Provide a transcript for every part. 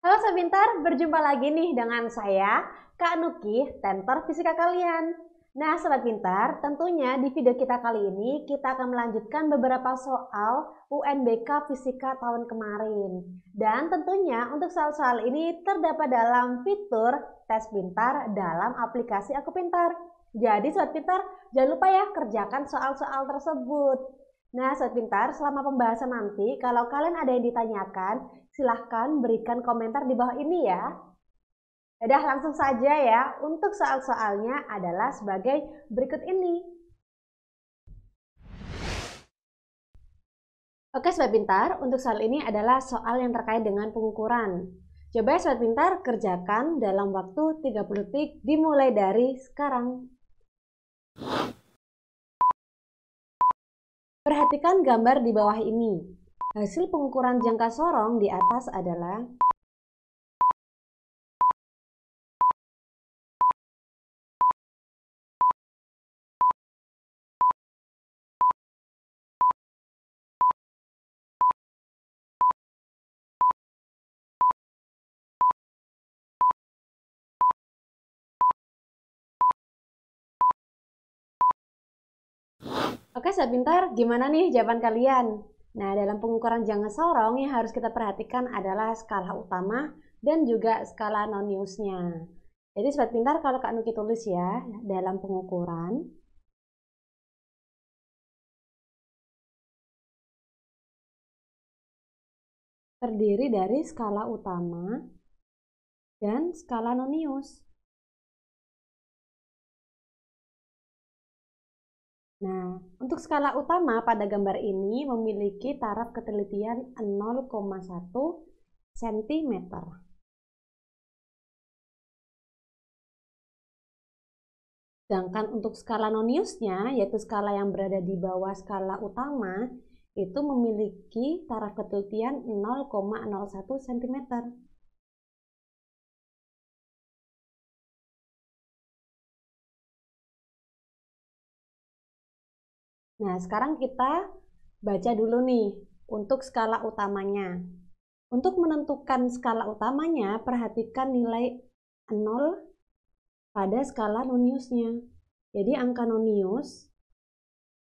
Halo Sobat Pintar, berjumpa lagi nih dengan saya, Kak Nuki, Tentor Fisika kalian. Nah Sobat Pintar, tentunya di video kita kali ini kita akan melanjutkan beberapa soal UNBK Fisika tahun kemarin. Dan tentunya untuk soal-soal ini terdapat dalam fitur tes pintar dalam aplikasi Aku Pintar. Jadi Sobat Pintar, jangan lupa ya kerjakan soal-soal tersebut. Nah Sobat Pintar, selama pembahasan nanti, kalau kalian ada yang ditanyakan, silahkan berikan komentar di bawah ini ya. Udah langsung saja ya, untuk soal-soalnya adalah sebagai berikut ini. Oke Sobat Pintar, untuk soal ini adalah soal yang terkait dengan pengukuran. Coba Sobat Pintar kerjakan dalam waktu 30 detik dimulai dari sekarang. Perhatikan gambar di bawah ini. Hasil pengukuran jangka sorong di atas adalah Oke, Sobat Pintar, gimana nih jawaban kalian? Nah, dalam pengukuran jangka sorong yang harus kita perhatikan adalah skala utama dan juga skala non-newsnya. Jadi, Sobat Pintar, kalau Kak Nuki tulis ya, dalam pengukuran, terdiri dari skala utama dan skala non-news. Nah, untuk skala utama pada gambar ini memiliki taraf ketelitian 0,1 cm. Sedangkan untuk skala non-newsnya, yaitu skala yang berada di bawah skala utama, itu memiliki taraf ketelitian 0,01 cm. Nah, sekarang kita baca dulu nih untuk skala utamanya. Untuk menentukan skala utamanya, perhatikan nilai 0 pada skala non-newsnya. Jadi angka non-news,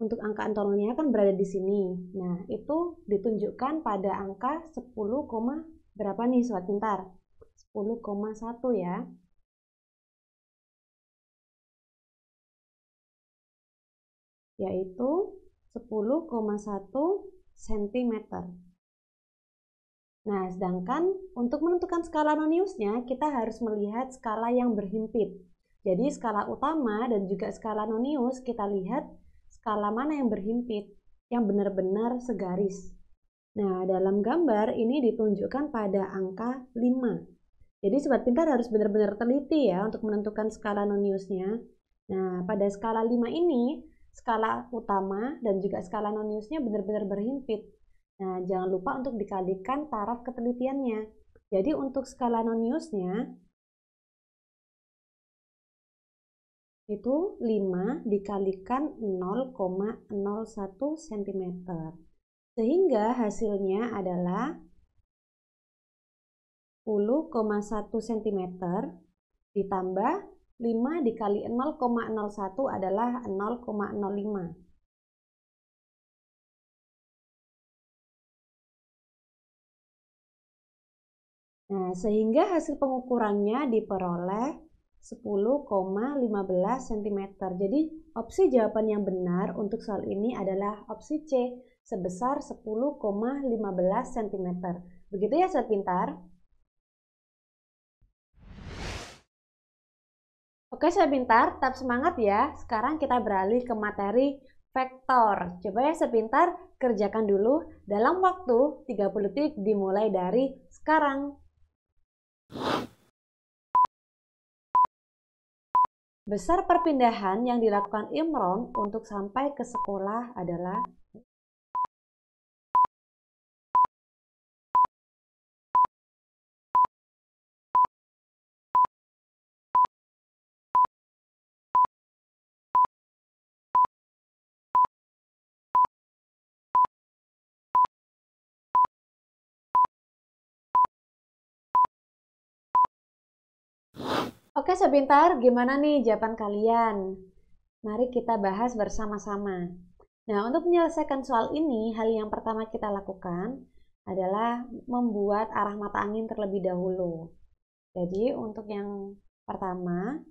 untuk angka nolnya kan berada di sini. Nah, itu ditunjukkan pada angka 10, berapa nih Sobat Pintar? 10,1 ya. Yaitu 10,1 cm. Nah, sedangkan untuk menentukan skala non-newsnya, kita harus melihat skala yang berhimpit. Jadi skala utama dan juga skala non-news kita lihat skala mana yang berhimpit, yang benar-benar segaris. Nah, dalam gambar ini ditunjukkan pada angka 5. Jadi Sobat Pintar harus benar-benar teliti ya untuk menentukan skala non-newsnya. Nah, pada skala 5 ini, skala utama dan juga skala non-newsnya benar-benar berhimpit. Nah, jangan lupa untuk dikalikan taraf ketelitiannya. Jadi untuk skala non-newsnya, itu 5 dikalikan 0,01 cm. Sehingga hasilnya adalah 10,1 cm ditambah 5 dikali 0,01 adalah 0,05. Nah, sehingga hasil pengukurannya diperoleh 10,15 cm. Jadi, opsi jawaban yang benar untuk soal ini adalah opsi C, sebesar 10,15 cm. Begitu ya, Sobat Pintar? Oke, Sobat Pintar, tetap semangat ya. Sekarang kita beralih ke materi vektor. Coba ya, Sobat Pintar, kerjakan dulu dalam waktu 30 detik dimulai dari sekarang. Besar perpindahan yang dilakukan Imron untuk sampai ke sekolah adalah Oke, sepintar, gimana nih jawaban kalian? Mari kita bahas bersama-sama. Nah, untuk menyelesaikan soal ini, hal yang pertama kita lakukan adalah membuat arah mata angin terlebih dahulu. Jadi, untuk yang pertama,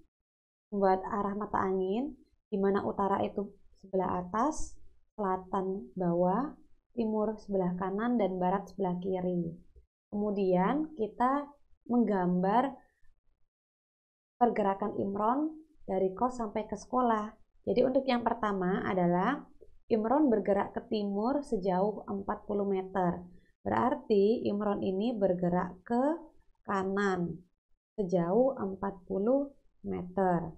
membuat arah mata angin, di mana utara itu sebelah atas, selatan bawah, timur sebelah kanan, dan barat sebelah kiri. Kemudian kita menggambar pergerakan Imron dari kos sampai ke sekolah. Jadi untuk yang pertama adalah Imron bergerak ke timur sejauh 40 meter. Berarti Imron ini bergerak ke kanan sejauh 40 meter.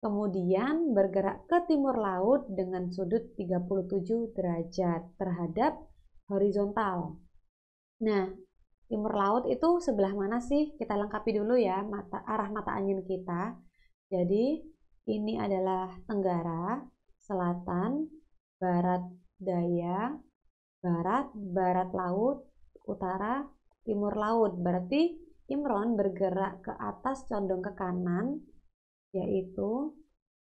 Kemudian bergerak ke timur laut dengan sudut 37 derajat terhadap horizontal. Nah, timur laut itu sebelah mana sih? Kita lengkapi dulu ya arah mata angin kita. Jadi, ini adalah tenggara, selatan, barat daya, barat laut, utara, timur laut. Berarti Imron bergerak ke atas condong ke kanan, yaitu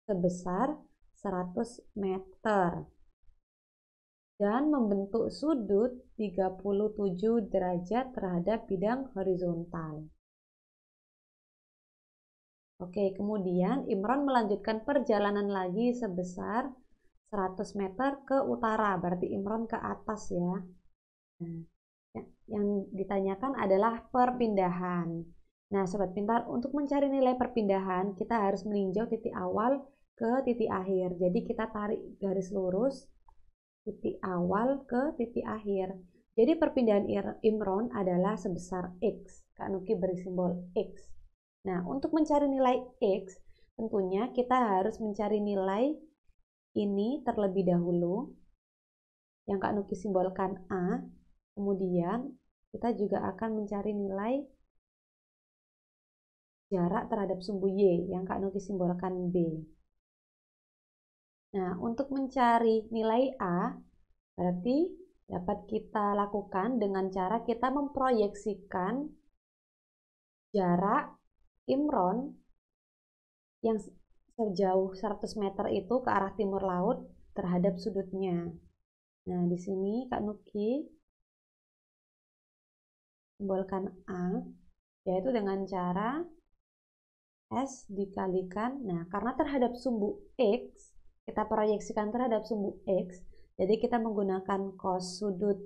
sebesar 100 meter. Dan membentuk sudut 37 derajat terhadap bidang horizontal. Oke, kemudian Imron melanjutkan perjalanan lagi sebesar 100 meter ke utara, berarti Imron ke atas ya. Nah, yang ditanyakan adalah perpindahan. Nah, sobat pintar, untuk mencari nilai perpindahan, kita harus meninjau titik awal ke titik akhir. Jadi kita tarik garis lurus titik awal ke titik akhir. Jadi perpindahan Imron adalah sebesar X. Kak Nuki beri simbol X. Nah, untuk mencari nilai X, tentunya kita harus mencari nilai ini terlebih dahulu. Yang Kak Nuki simbolkan A. Kemudian kita juga akan mencari nilai jarak terhadap sumbu Y yang Kak Nuki simbolkan B. Nah, untuk mencari nilai A, berarti dapat kita lakukan dengan cara kita memproyeksikan jarak Imron yang sejauh 100 meter itu ke arah timur laut terhadap sudutnya. Nah, di sini Kak Nuki simbolkan A, yaitu dengan cara S dikalikan, nah karena terhadap sumbu X, kita proyeksikan terhadap sumbu X, jadi kita menggunakan cos sudut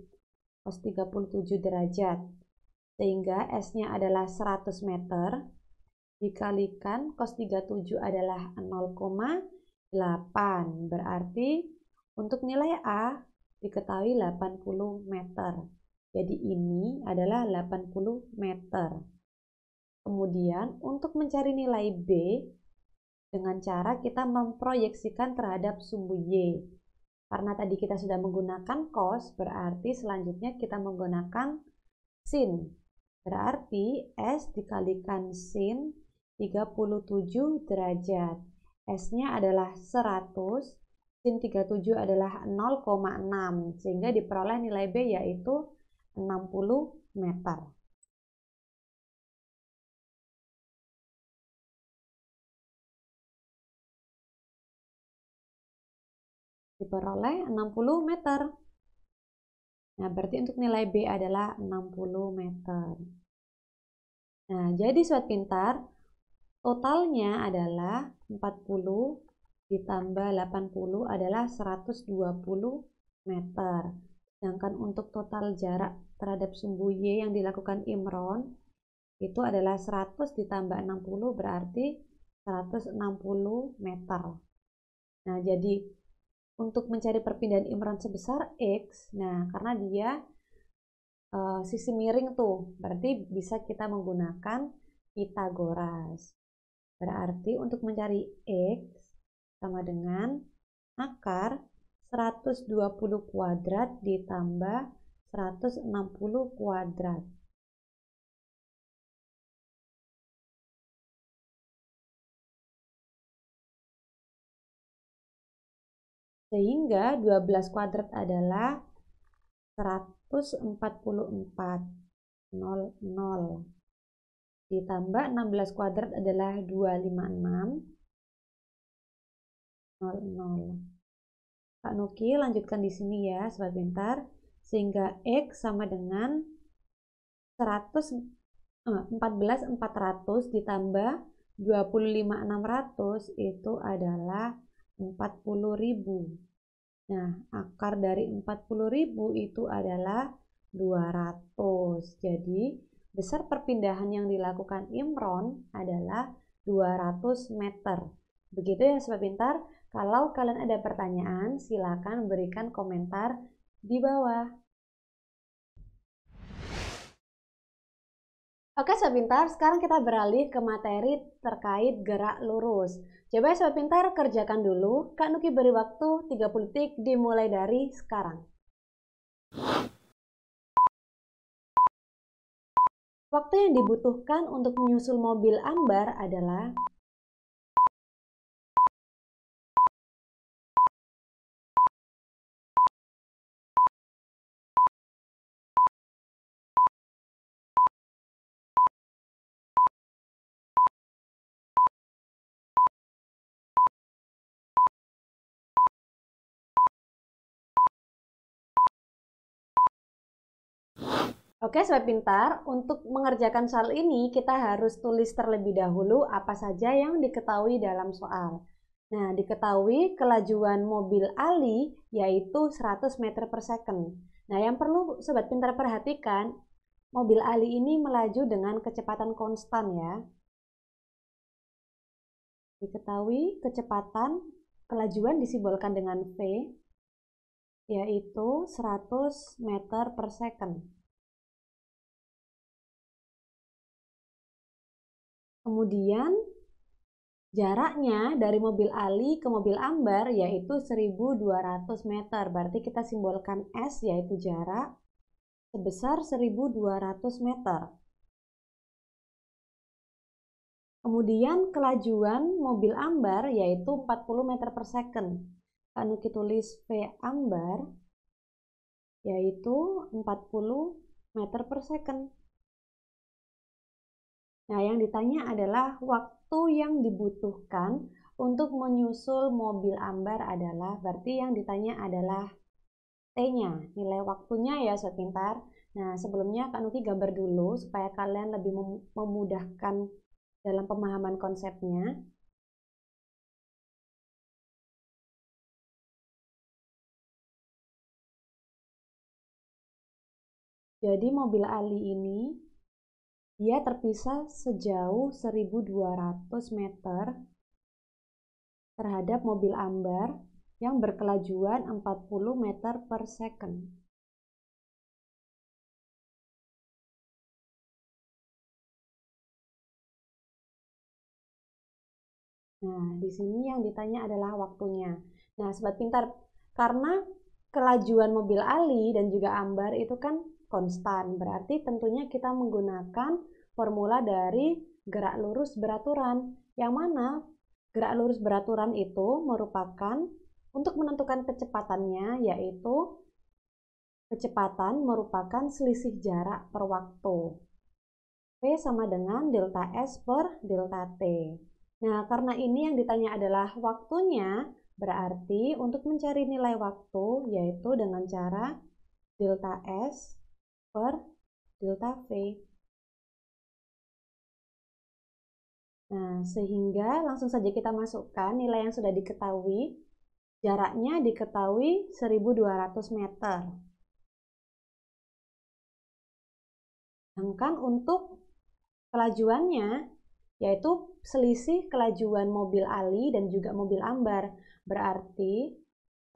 cos 37 derajat, sehingga S-nya adalah 100 meter, dikalikan cos 37 adalah 0,8, berarti untuk nilai A diketahui 80 meter. Jadi ini adalah 80 meter. Kemudian untuk mencari nilai B, dengan cara kita memproyeksikan terhadap sumbu Y. Karena tadi kita sudah menggunakan cos, berarti selanjutnya kita menggunakan sin. Berarti S dikalikan sin 37 derajat. S-nya adalah 100, sin 37 adalah 0,6, sehingga diperoleh nilai B yaitu 60 meter. Diperoleh 60 meter. Nah, berarti untuk nilai B adalah 60 meter. Nah, jadi sobat pintar, totalnya adalah 40 ditambah 80 adalah 120 meter. Sedangkan untuk total jarak terhadap sumbu Y yang dilakukan Imron itu adalah 100 ditambah 60 berarti 160 meter. Nah, jadi untuk mencari perpindahan Imron sebesar X, nah karena dia sisi miring tuh, berarti bisa kita menggunakan Pitagoras. Berarti untuk mencari X sama dengan akar 120 kuadrat ditambah 160 kuadrat. Sehingga 12 kuadrat adalah 144,00. ditambah 16 kuadrat adalah 256, 00. Kak Nuki lanjutkan di sini ya, sobat pintar. Sehingga X sama dengan 14.400 ditambah 25.600 itu adalah 40.000. Nah, akar dari 40.000 itu adalah 200. Jadi, besar perpindahan yang dilakukan Imron adalah 200 meter. Begitu ya sobat pintar. Kalau kalian ada pertanyaan, silakan berikan komentar di bawah. Oke sobat pintar, sekarang kita beralih ke materi terkait gerak lurus. Coba sobat pintar kerjakan dulu. Kak Nuki beri waktu 30 detik dimulai dari sekarang. Waktu yang dibutuhkan untuk menyusul mobil ambar adalah Oke sobat pintar, untuk mengerjakan soal ini kita harus tulis terlebih dahulu apa saja yang diketahui dalam soal. Nah, diketahui kelajuan mobil Ali yaitu 100 meter per second. Nah, yang perlu sobat pintar perhatikan, mobil Ali ini melaju dengan kecepatan konstan ya. Diketahui kecepatan kelajuan disimbolkan dengan V, yaitu 100 meter per second. Kemudian jaraknya dari mobil Ali ke mobil ambar yaitu 1200 meter. Berarti kita simbolkan S yaitu jarak sebesar 1200 meter. Kemudian kelajuan mobil ambar yaitu 40 meter per second. Kalau kita tulis V ambar yaitu 40 meter per second. Nah, yang ditanya adalah waktu yang dibutuhkan untuk menyusul mobil ambar adalah, berarti yang ditanya adalah T-nya, nilai waktunya ya sobat pintar. Nah, sebelumnya Kak Nuki gambar dulu supaya kalian lebih memudahkan dalam pemahaman konsepnya. Jadi mobil Ali ini dia terpisah sejauh 1200 meter terhadap mobil ambar yang berkelajuan 40 meter per second. Nah, di sini yang ditanya adalah waktunya. Nah, sobat pintar, karena kelajuan mobil Ali dan juga ambar itu kan konstan, berarti tentunya kita menggunakan formula dari gerak lurus beraturan, yang mana gerak lurus beraturan itu merupakan untuk menentukan kecepatannya, yaitu kecepatan merupakan selisih jarak per waktu. P sama dengan delta S per delta T. Nah, karena ini yang ditanya adalah waktunya, berarti untuk mencari nilai waktu yaitu dengan cara delta S per delta V. Nah, sehingga langsung saja kita masukkan nilai yang sudah diketahui. Jaraknya diketahui 1200 meter. Sedangkan untuk kelajuannya, yaitu selisih kelajuan mobil Ali dan juga mobil ambar, berarti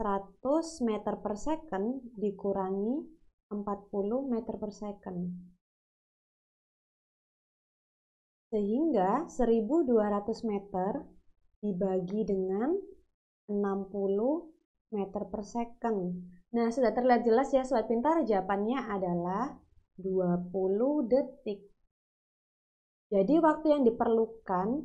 100 meter per second dikurangi 40 meter per second. Sehingga 1200 meter dibagi dengan 60 meter per second. Nah, sudah terlihat jelas ya sobat pintar, jawabannya adalah 20 detik. Jadi waktu yang diperlukan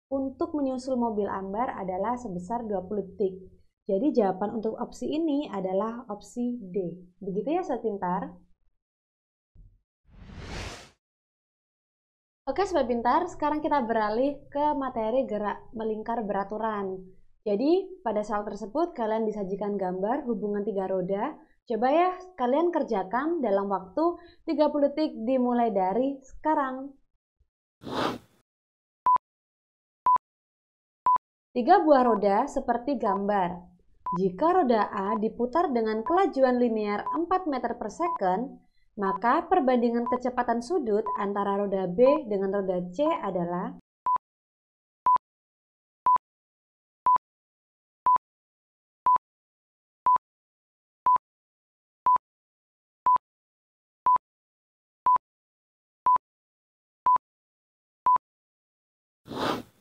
untuk menyusul mobil ambar adalah sebesar 20 detik. Jadi jawaban untuk opsi ini adalah opsi D. Begitu ya sobat pintar. Oke Sobat Pintar, sekarang kita beralih ke materi gerak melingkar beraturan. Jadi pada soal tersebut kalian disajikan gambar hubungan tiga roda. Coba ya kalian kerjakan dalam waktu 30 detik dimulai dari sekarang. Tiga buah roda seperti gambar. Jika roda A diputar dengan kelajuan linear 4 meter per second, maka perbandingan kecepatan sudut antara roda B dengan roda C adalah.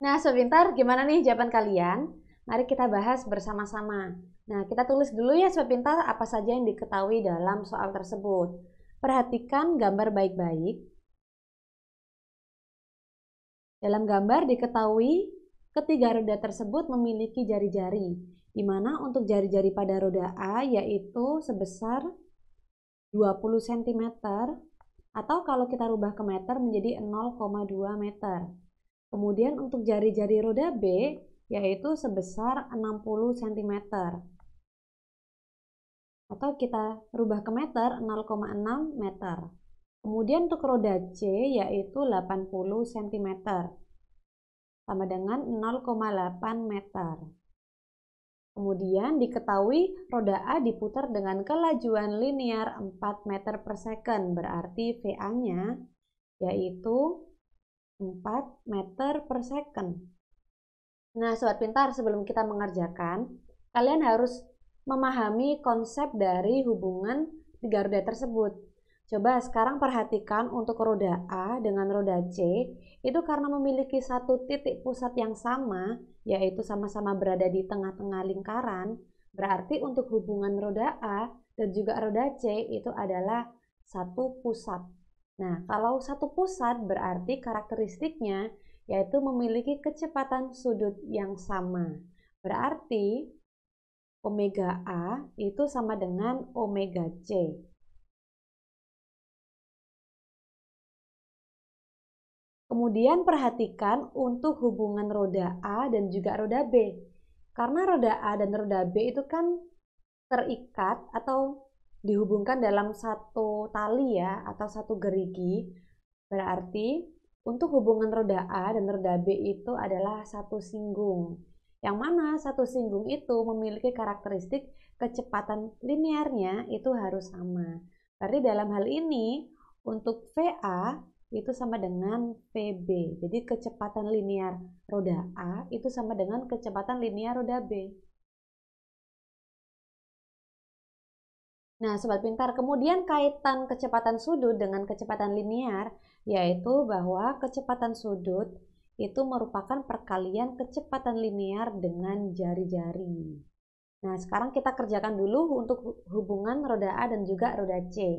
Nah, Sobat gimana nih jawaban kalian? Mari kita bahas bersama-sama. Nah, kita tulis dulu ya Sobat apa saja yang diketahui dalam soal tersebut. Perhatikan gambar baik-baik. Dalam gambar diketahui ketiga roda tersebut memiliki jari-jari, di mana untuk jari-jari pada roda A yaitu sebesar 20 cm, atau kalau kita rubah ke meter menjadi 0,2 meter. Kemudian untuk jari-jari roda B yaitu sebesar 60 cm. Atau kita rubah ke meter 0,6 meter. Kemudian untuk roda C yaitu 80 cm. Sama dengan 0,8 meter. Kemudian diketahui roda A diputar dengan kelajuan linear 4 meter per second. Berarti VA-nya yaitu 4 meter per second. Nah, Sobat Pintar, sebelum kita mengerjakan, kalian harus memahami konsep dari hubungan tiga roda tersebut. Coba sekarang perhatikan untuk roda A dengan roda C, itu karena memiliki satu titik pusat yang sama, yaitu sama-sama berada di tengah-tengah lingkaran, berarti untuk hubungan roda A dan juga roda C itu adalah satu pusat. Nah, kalau satu pusat berarti karakteristiknya yaitu memiliki kecepatan sudut yang sama. Berarti omega A itu sama dengan omega C. Kemudian perhatikan untuk hubungan roda A dan juga roda B. Karena roda A dan roda B itu kan terikat atau dihubungkan dalam satu tali ya, atau satu gerigi. Berarti untuk hubungan roda A dan roda B itu adalah satu singgung. Yang mana satu singgung itu memiliki karakteristik kecepatan linearnya itu harus sama. Berarti dalam hal ini untuk VA itu sama dengan VB. Jadi kecepatan linear roda A itu sama dengan kecepatan linear roda B. Nah, Sobat Pintar, kemudian kaitan kecepatan sudut dengan kecepatan linear, yaitu bahwa kecepatan sudut itu merupakan perkalian kecepatan linear dengan jari-jari. Nah, sekarang kita kerjakan dulu untuk hubungan roda A dan juga roda C.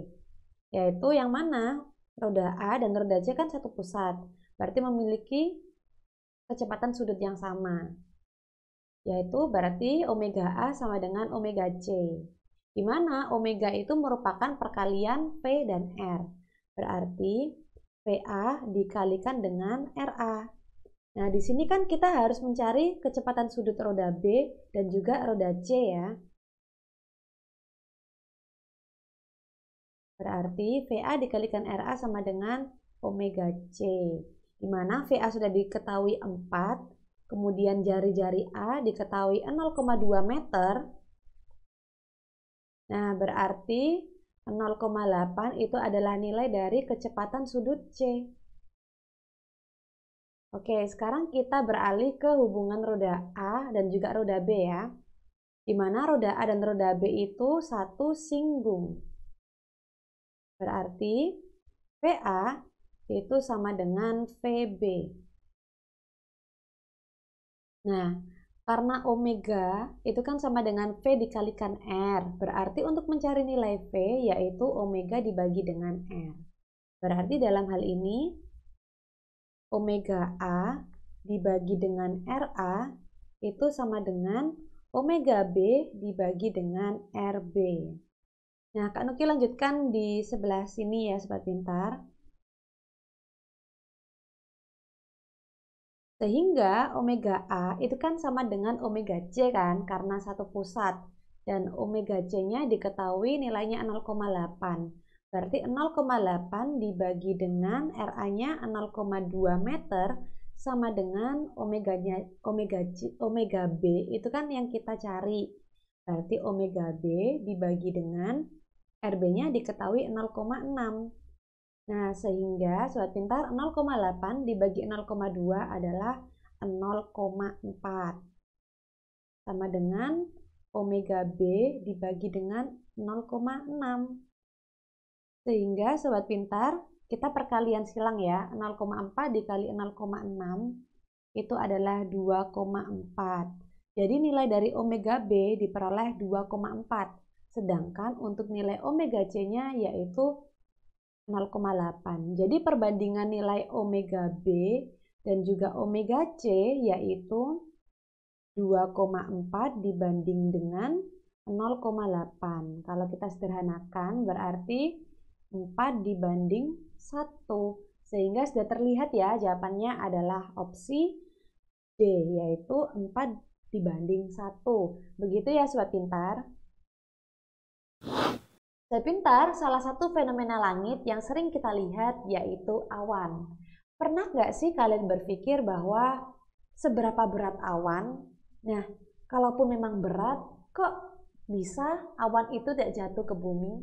Yaitu yang mana roda A dan roda C kan satu pusat, berarti memiliki kecepatan sudut yang sama. Yaitu berarti omega A sama dengan omega C. Di mana omega itu merupakan perkalian V dan R. Berarti VA dikalikan dengan RA. Nah, di sini kan kita harus mencari kecepatan sudut roda B dan juga roda C ya. Berarti VA dikalikan RA sama dengan omega C. Di mana VA sudah diketahui 4, kemudian jari-jari A diketahui 0,2 meter. Nah, berarti 0,8 itu adalah nilai dari kecepatan sudut C. Oke, sekarang kita beralih ke hubungan roda A dan juga roda B ya. Di mana roda A dan roda B itu satu singgung. Berarti VA itu sama dengan VB. Nah, karena omega itu kan sama dengan V dikalikan R. Berarti untuk mencari nilai V yaitu omega dibagi dengan R. Berarti dalam hal ini omega A dibagi dengan RA itu sama dengan omega B dibagi dengan RB. Nah, Kak Nuki lanjutkan di sebelah sini ya Sobat Pintar. Sehingga omega A itu kan sama dengan omega C kan, karena satu pusat. Dan omega C-nya diketahui nilainya 0,8. Berarti 0,8 dibagi dengan RA-nya 0,2 meter sama dengan omega B itu kan yang kita cari. Berarti omega B dibagi dengan RB-nya diketahui 0,6. Nah, sehingga sobat pintar 0,8 dibagi 0,2 adalah 0,4. Sama dengan omega B dibagi dengan 0,6. Sehingga sobat pintar, kita perkalian silang ya. 0,4 dikali 0,6 itu adalah 2,4. Jadi nilai dari omega B diperoleh 2,4. Sedangkan untuk nilai omega C-nya yaitu 0,8. Jadi perbandingan nilai omega B dan juga omega C yaitu 2,4 dibanding dengan 0,8. Kalau kita sederhanakan berarti 4 dibanding 1. Sehingga sudah terlihat ya jawabannya adalah opsi D yaitu 4 dibanding 1. Begitu ya sobat pintar. Sobat pintar, salah satu fenomena langit yang sering kita lihat yaitu awan. Pernah nggak sih kalian berpikir bahwa seberapa berat awan? Nah, kalaupun memang berat, kok bisa awan itu tidak jatuh ke bumi?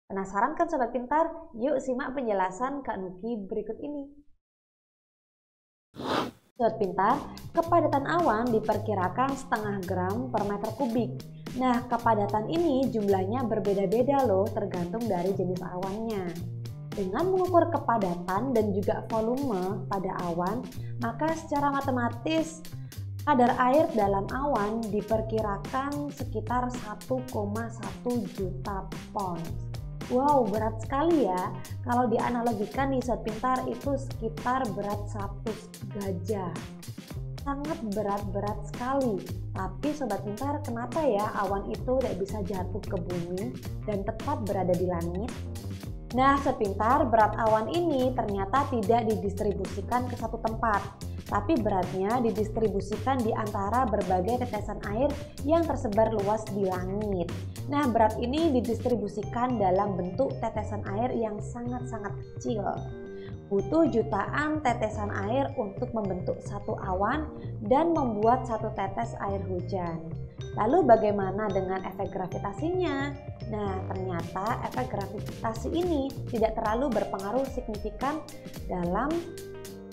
Penasaran kan sobat pintar? Yuk simak penjelasan Kak Nuki berikut ini. Sobat pintar, kepadatan awan diperkirakan setengah gram per meter kubik. Nah, kepadatan ini jumlahnya berbeda-beda loh tergantung dari jenis awannya. Dengan mengukur kepadatan dan juga volume pada awan, maka secara matematis kadar air dalam awan diperkirakan sekitar 1,1 juta pon. Wow, berat sekali ya. Kalau dianalogikan nih sobat pintar itu sekitar berat 100 gajah. Sangat berat sekali. Tapi sobat pintar, kenapa ya awan itu tidak bisa jatuh ke bumi dan tetap berada di langit? Nah, sobat pintar, berat awan ini ternyata tidak didistribusikan ke satu tempat, tapi beratnya didistribusikan di antara berbagai tetesan air yang tersebar luas di langit. Nah, berat ini didistribusikan dalam bentuk tetesan air yang sangat-sangat kecil. Butuh jutaan tetesan air untuk membentuk satu awan dan membuat satu tetes air hujan. Lalu bagaimana dengan efek gravitasinya? Nah, ternyata efek gravitasi ini tidak terlalu berpengaruh signifikan dalam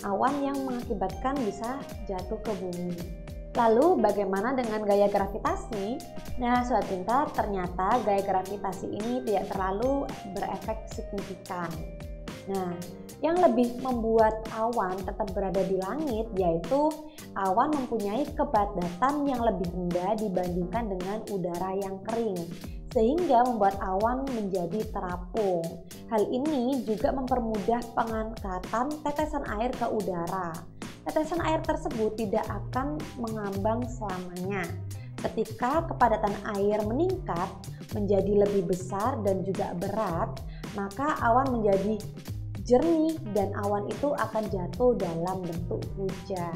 awan yang mengakibatkan bisa jatuh ke bumi. Lalu bagaimana dengan gaya gravitasi? Nah, sobat pintar, ternyata gaya gravitasi ini tidak terlalu berefek signifikan. Nah, yang lebih membuat awan tetap berada di langit yaitu awan mempunyai kepadatan yang lebih rendah dibandingkan dengan udara yang kering, sehingga membuat awan menjadi terapung. Hal ini juga mempermudah pengangkatan tetesan air ke udara. Tetesan air tersebut tidak akan mengambang selamanya. Ketika kepadatan air meningkat menjadi lebih besar dan juga berat, maka awan menjadi jernih dan awan itu akan jatuh dalam bentuk hujan.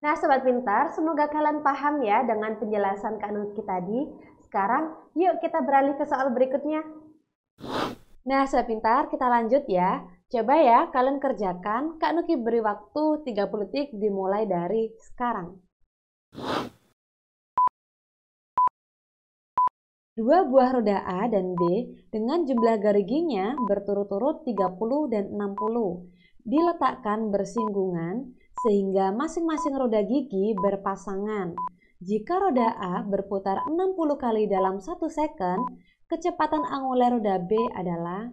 Nah sobat pintar, semoga kalian paham ya dengan penjelasan Kak Nuki tadi. Sekarang yuk kita beralih ke soal berikutnya. Nah sobat pintar, kita lanjut ya. Coba ya kalian kerjakan, Kak Nuki beri waktu 30 detik dimulai dari sekarang. Dua buah roda A dan B dengan jumlah geriginya berturut-turut 30 dan 60 diletakkan bersinggungan sehingga masing-masing roda gigi berpasangan. Jika roda A berputar 60 kali dalam 1 second, kecepatan angular roda B adalah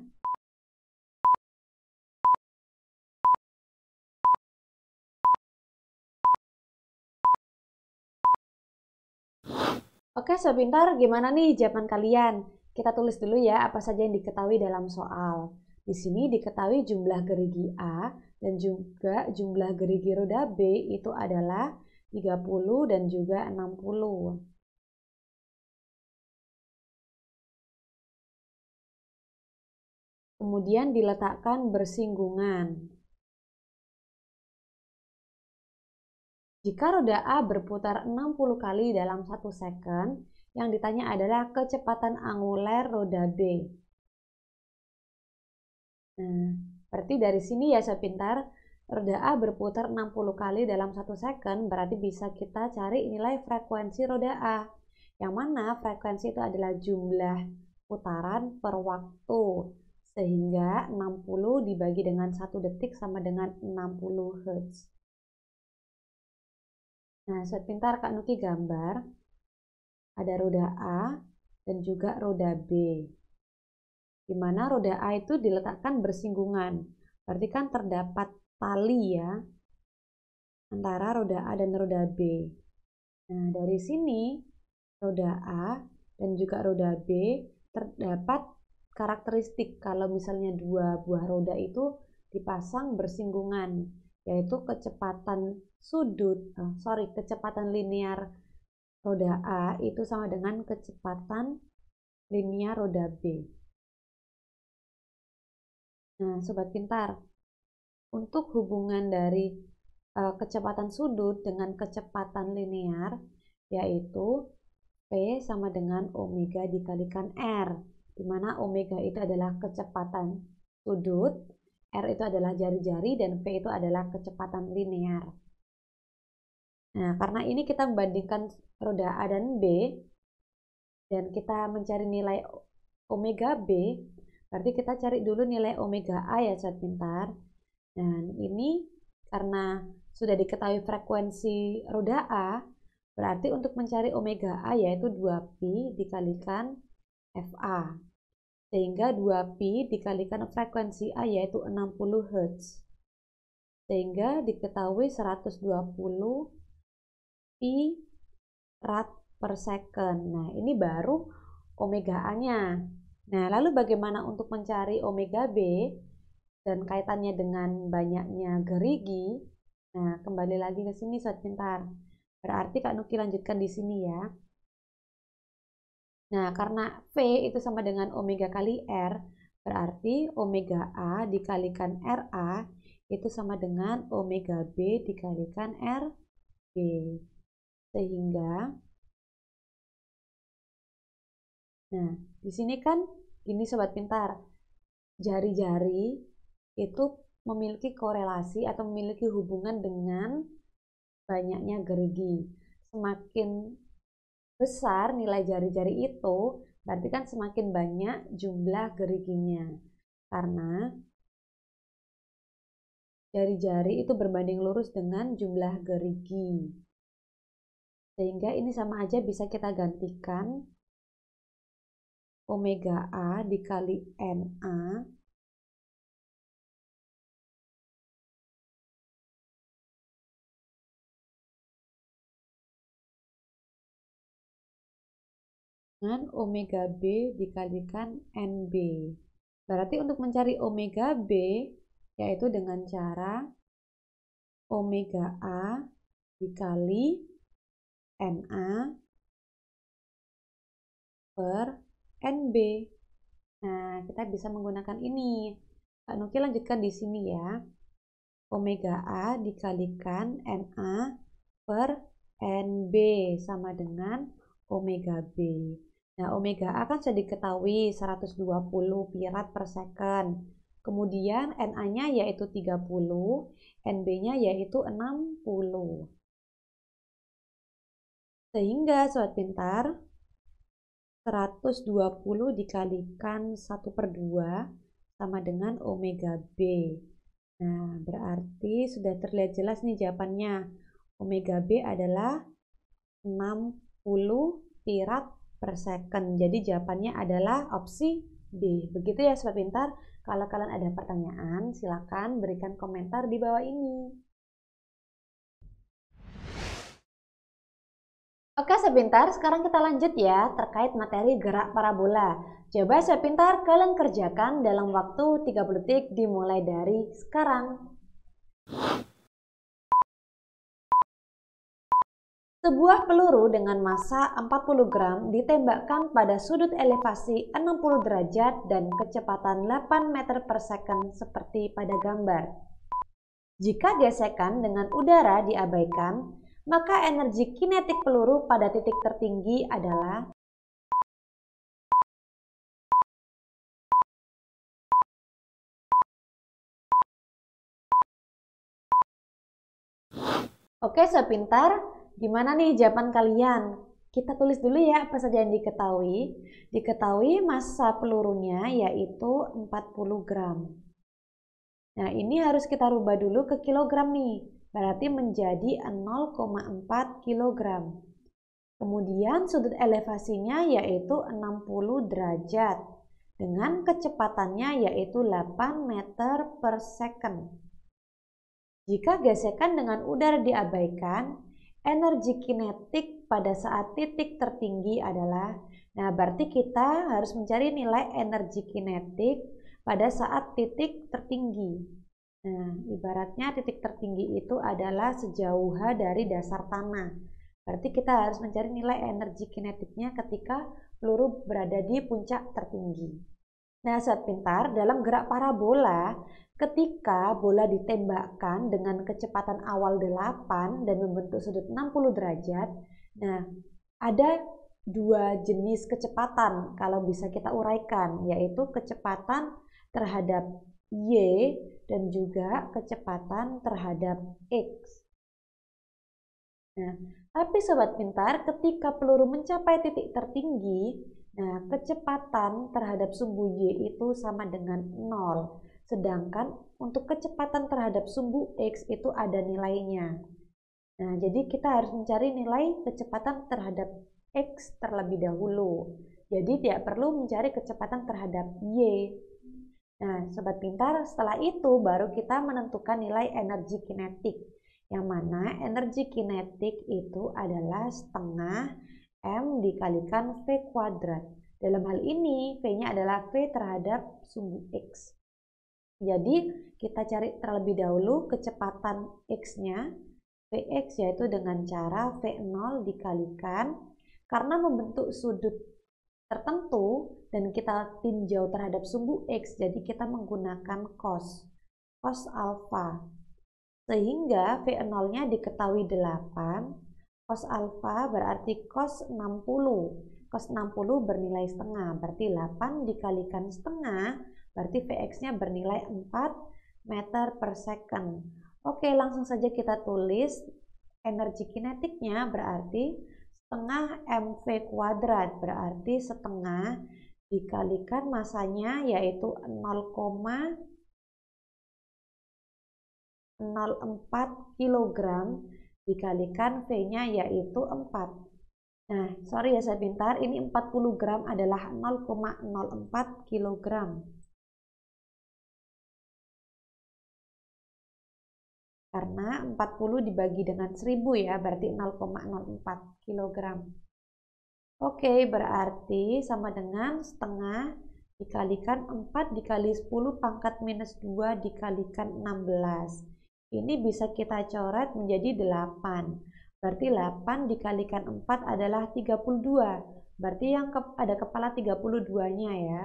Oke, sobat pintar, gimana nih jawaban kalian? Kita tulis dulu ya apa saja yang diketahui dalam soal. Di sini diketahui jumlah gerigi A dan juga jumlah gerigi roda B itu adalah 30 dan juga 60. Kemudian diletakkan bersinggungan. Jika roda A berputar 60 kali dalam 1 second, yang ditanya adalah kecepatan anguler roda B. Nah, berarti dari sini ya sobat pintar, roda A berputar 60 kali dalam 1 second, berarti bisa kita cari nilai frekuensi roda A. Yang mana frekuensi itu adalah jumlah putaran per waktu. Sehingga 60 dibagi dengan 1 detik sama dengan 60 Hz. Nah, sobat pintar, Kak Nuki gambar. Ada roda A dan juga roda B. Di mana roda A itu diletakkan bersinggungan. Berarti kan terdapat tali ya antara roda A dan roda B. Nah, dari sini roda A dan juga roda B terdapat karakteristik kalau misalnya dua buah roda itu dipasang bersinggungan, yaitu kecepatan linear roda A itu sama dengan kecepatan linear roda B. Nah, sobat pintar, untuk hubungan dari kecepatan sudut dengan kecepatan linear, yaitu P sama dengan omega dikalikan R, di mana omega itu adalah kecepatan sudut, R itu adalah jari-jari, dan P itu adalah kecepatan linear. Nah, karena ini kita membandingkan roda A dan B, dan kita mencari nilai omega B, berarti kita cari dulu nilai omega A ya sobat pintar. Dan ini karena sudah diketahui frekuensi roda A, berarti untuk mencari omega A yaitu 2pi dikalikan FA. Sehingga 2pi dikalikan frekuensi A yaitu 60 Hz. Sehingga diketahui 120 pi rad per second. Nah, ini baru omega A-nya. Nah, lalu bagaimana untuk mencari omega B dan kaitannya dengan banyaknya gerigi? Nah, kembali lagi ke sini sobat pintar. Berarti Kak Nuki lanjutkan di sini ya. Nah, karena V itu sama dengan omega kali R, berarti omega A dikalikan RA itu sama dengan omega B dikalikan RB. Sehingga, nah, di sini kan ini sobat pintar, jari-jari itu memiliki korelasi atau memiliki hubungan dengan banyaknya gerigi. Semakin besar nilai jari-jari itu, berarti kan semakin banyak jumlah geriginya. Karena jari-jari itu berbanding lurus dengan jumlah gerigi. Sehingga ini sama aja bisa kita gantikan omega A dikali NA dengan omega B dikalikan NB. Berarti untuk mencari omega B yaitu dengan cara omega A dikali NA per NB. Nah, kita bisa menggunakan ini. Kak Nuki lanjutkan di sini ya. Omega A dikalikan NA per NB sama dengan omega B. Nah, omega A kan sudah diketahui 120 pi rad per second. Kemudian NA-nya yaitu 30, NB-nya yaitu 60. Sehingga sobat pintar, 120 dikalikan 1/2 sama dengan omega B. Nah, berarti sudah terlihat jelas nih jawabannya. Omega B adalah 60 pi rad per second. Jadi jawabannya adalah opsi B. Begitu ya sobat pintar. Kalau kalian ada pertanyaan, silakan berikan komentar di bawah ini. Oke sobat pintar, sekarang kita lanjut ya terkait materi gerak parabola. Coba sobat pintar kalian kerjakan dalam waktu 30 detik dimulai dari sekarang. Sebuah peluru dengan massa 40 gram ditembakkan pada sudut elevasi 60 derajat dan kecepatan 8 meter per second seperti pada gambar. Jika gesekan dengan udara diabaikan, maka energi kinetik peluru pada titik tertinggi adalah Oke, sobat pintar, gimana nih jawaban kalian? Kita tulis dulu ya apa saja yang diketahui. Diketahui massa pelurunya yaitu 40 gram. Nah, ini harus kita rubah dulu ke kilogram nih. Berarti menjadi 0,4 kilogram. Kemudian sudut elevasinya yaitu 60 derajat. Dengan kecepatannya yaitu 8 meter per second. Jika gesekan dengan udara diabaikan, energi kinetik pada saat titik tertinggi adalah, nah berarti kita harus mencari nilai energi kinetik pada saat titik tertinggi. Nah, ibaratnya titik tertinggi itu adalah sejauh H dari dasar tanah. Berarti kita harus mencari nilai energi kinetiknya ketika peluru berada di puncak tertinggi. Nah, sobat pintar, dalam gerak parabola, ketika bola ditembakkan dengan kecepatan awal 8 dan membentuk sudut 60 derajat, nah ada dua jenis kecepatan kalau bisa kita uraikan, yaitu kecepatan terhadap Y dan juga kecepatan terhadap X. Nah, tapi sobat pintar, ketika peluru mencapai titik tertinggi, nah kecepatan terhadap sumbu Y itu sama dengan 0. Sedangkan untuk kecepatan terhadap sumbu X itu ada nilainya. Nah, jadi kita harus mencari nilai kecepatan terhadap X terlebih dahulu. Jadi tidak perlu mencari kecepatan terhadap Y. Nah, sobat pintar, setelah itu baru kita menentukan nilai energi kinetik. Yang mana energi kinetik itu adalah setengah M dikalikan V kuadrat. Dalam hal ini, V-nya adalah V terhadap sumbu X. Jadi kita cari terlebih dahulu kecepatan X-nya, Vx yaitu dengan cara V0 dikalikan, karena membentuk sudut tertentu dan kita tinjau terhadap sumbu X, jadi kita menggunakan cos alfa. Sehingga V0-nya diketahui 8, cos alfa berarti cos 60. Cos 60 bernilai setengah, berarti 8 dikalikan setengah, berarti Vx-nya bernilai 4 meter per second. Oke, langsung saja kita tulis energi kinetiknya berarti setengah mv kuadrat, berarti setengah dikalikan masanya yaitu 0,04 kg dikalikan V-nya yaitu 4. Nah, sorry ya saya pintar, ini 40 gram adalah 0,04 kg. Karena 40 dibagi dengan 1000 ya, berarti 0,04 kg. Oke, berarti sama dengan setengah dikalikan 4 dikali 10 pangkat minus 2 dikalikan 16. Ini bisa kita coret menjadi 8. Berarti 8 dikalikan 4 adalah 32. Berarti yang ada kepala 32-nya ya.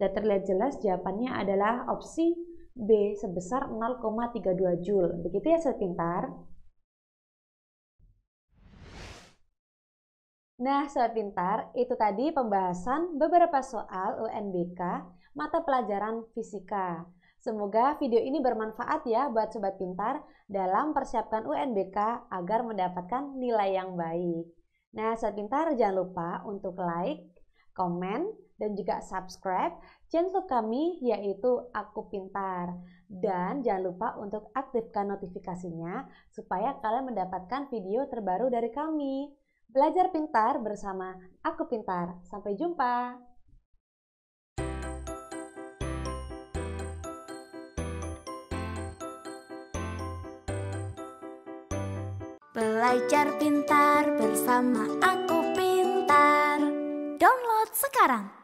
Sudah terlihat jelas jawabannya adalah opsi B sebesar 0,32 Joule. Begitu ya sobat pintar. Nah sobat pintar, itu tadi pembahasan beberapa soal UNBK mata pelajaran fisika. Semoga video ini bermanfaat ya buat sobat pintar dalam persiapkan UNBK agar mendapatkan nilai yang baik. Nah sobat pintar, jangan lupa untuk like, komen, dan juga subscribe channel kami yaitu Aku Pintar. Dan jangan lupa untuk aktifkan notifikasinya supaya kalian mendapatkan video terbaru dari kami. Belajar pintar bersama Aku Pintar. Sampai jumpa. Belajar pintar bersama Aku Pintar. Download sekarang.